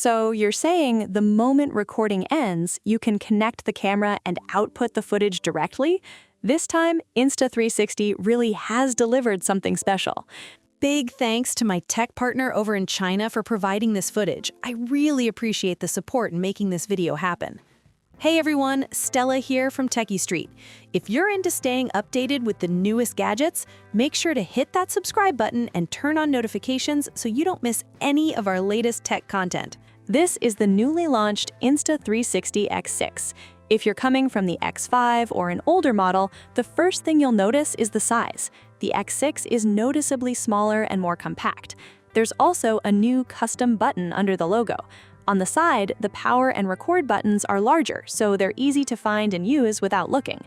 So you're saying the moment recording ends, you can connect the camera and output the footage directly? This time, Insta360 really has delivered something special. Big thanks to my tech partner over in China for providing this footage. I really appreciate the support in making this video happen. Hey everyone, Stella here from techiestreet. If you're into staying updated with the newest gadgets, make sure to hit that subscribe button and turn on notifications so you don't miss any of our latest tech content. This is the newly launched Insta360 X6. If you're coming from the X5 or an older model, the first thing you'll notice is the size. The X6 is noticeably smaller and more compact. There's also a new custom button under the logo. On the side, the power and record buttons are larger, so they're easy to find and use without looking.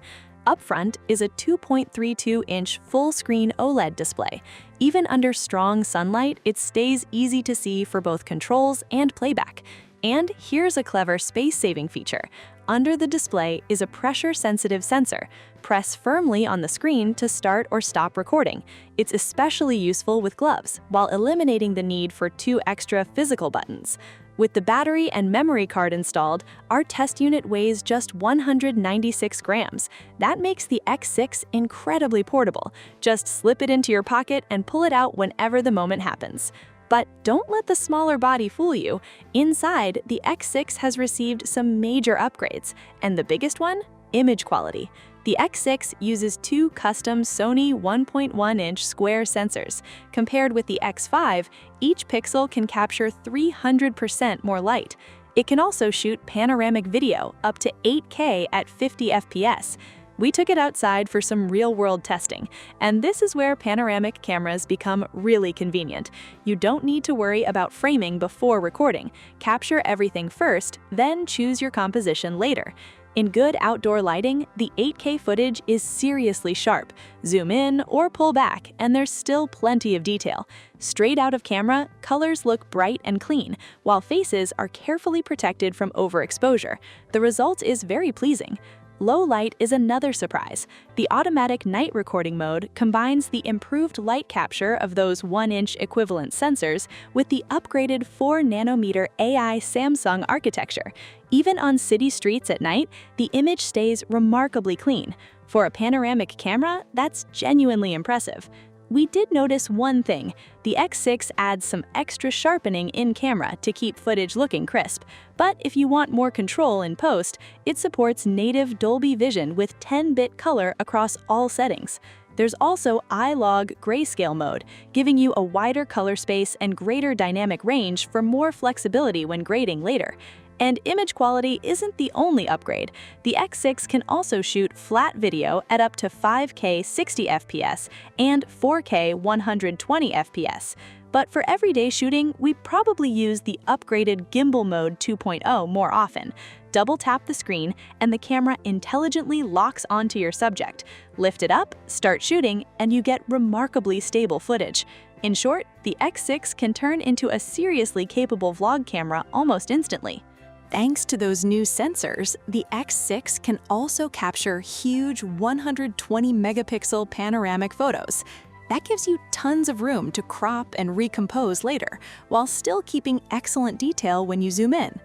Up front is a 2.32-inch full-screen OLED display. Even under strong sunlight, it stays easy to see for both controls and playback. And here's a clever space-saving feature. Under the display is a pressure-sensitive sensor. Press firmly on the screen to start or stop recording. It's especially useful with gloves, while eliminating the need for 2 extra physical buttons. With the battery and memory card installed, our test unit weighs just 196 grams. That makes the X6 incredibly portable. Just slip it into your pocket and pull it out whenever the moment happens. But don't let the smaller body fool you. Inside, the X6 has received some major upgrades, and the biggest one? Image quality. The X6 uses 2 custom Sony 1.1-inch square sensors. Compared with the X5, each pixel can capture 300% more light. It can also shoot panoramic video up to 8K at 50 FPS. We took it outside for some real-world testing, and this is where panoramic cameras become really convenient. You don't need to worry about framing before recording. Capture everything first, then choose your composition later. In good outdoor lighting, the 8K footage is seriously sharp. Zoom in or pull back, and there's still plenty of detail. Straight out of camera, colors look bright and clean, while faces are carefully protected from overexposure. The result is very pleasing. Low light is another surprise. The automatic night recording mode combines the improved light capture of those 1-inch equivalent sensors with the upgraded 4-nanometer AI Samsung architecture. Even on city streets at night, the image stays remarkably clean. For a panoramic camera, that's genuinely impressive. We did notice one thing. The X6 adds some extra sharpening in camera to keep footage looking crisp. But if you want more control in post, it supports native Dolby Vision with 10-bit color across all settings. There's also iLog grayscale mode, giving you a wider color space and greater dynamic range for more flexibility when grading later. And image quality isn't the only upgrade. The X6 can also shoot flat video at up to 5K 60 FPS and 4K 120 FPS. But for everyday shooting, we probably use the upgraded Gimbal Mode 2.0 more often. Double tap the screen and the camera intelligently locks onto your subject. Lift it up, start shooting, and you get remarkably stable footage. In short, the X6 can turn into a seriously capable vlog camera almost instantly. Thanks to those new sensors, the X6 can also capture huge 120-megapixel panoramic photos. That gives you tons of room to crop and recompose later, while still keeping excellent detail when you zoom in.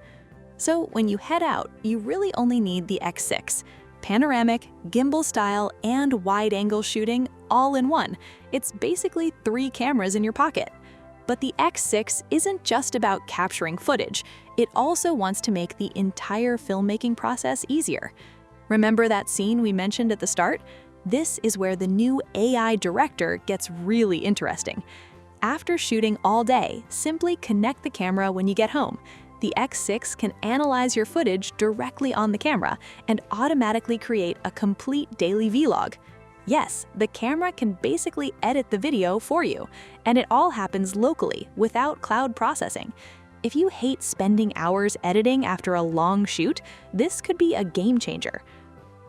So when you head out, you really only need the X6. Panoramic, gimbal-style, and wide-angle shooting all in one. It's basically 3 cameras in your pocket. But the X6 isn't just about capturing footage. It also wants to make the entire filmmaking process easier. Remember that scene we mentioned at the start? This is where the new AI director gets really interesting. After shooting all day, simply connect the camera when you get home. The X6 can analyze your footage directly on the camera and automatically create a complete daily vlog. Yes, the camera can basically edit the video for you, and it all happens locally without cloud processing. If you hate spending hours editing after a long shoot, this could be a game changer.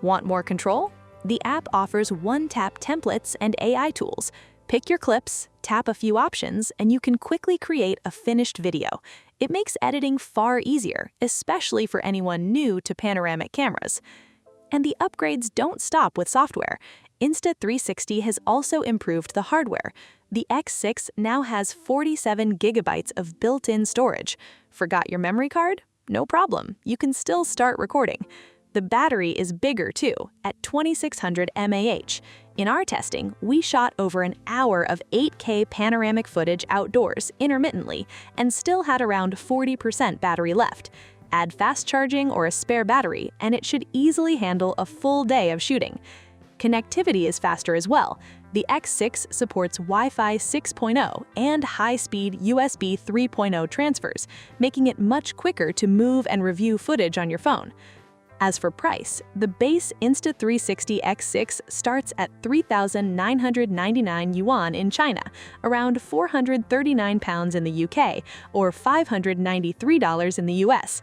Want more control? The app offers one-tap templates and AI tools. Pick your clips, tap a few options, and you can quickly create a finished video. It makes editing far easier, especially for anyone new to panoramic cameras. And the upgrades don't stop with software. Insta360 has also improved the hardware. The X6 now has 47 gigabytes of built-in storage. Forgot your memory card? No problem, you can still start recording. The battery is bigger too, at 2600 mAh. In our testing, we shot over an hour of 8K panoramic footage outdoors intermittently and still had around 40% battery left. Add fast charging or a spare battery, and it should easily handle a full day of shooting. Connectivity is faster as well. The X6 supports Wi-Fi 6.0 and high-speed USB 3.0 transfers, making it much quicker to move and review footage on your phone. As for price, the base Insta360 X6 starts at 3,999 yuan in China, around 439 pounds in the UK, or $593 in the US.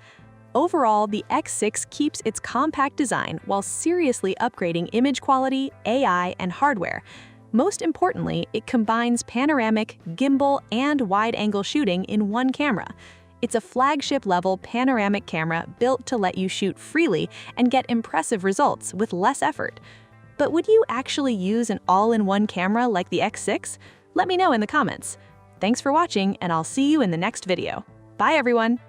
Overall, the X6 keeps its compact design while seriously upgrading image quality, AI, and hardware. Most importantly, it combines panoramic, gimbal, and wide-angle shooting in one camera. It's a flagship-level panoramic camera built to let you shoot freely and get impressive results with less effort. But would you actually use an all-in-one camera like the X6? Let me know in the comments. Thanks for watching, and I'll see you in the next video. Bye, everyone!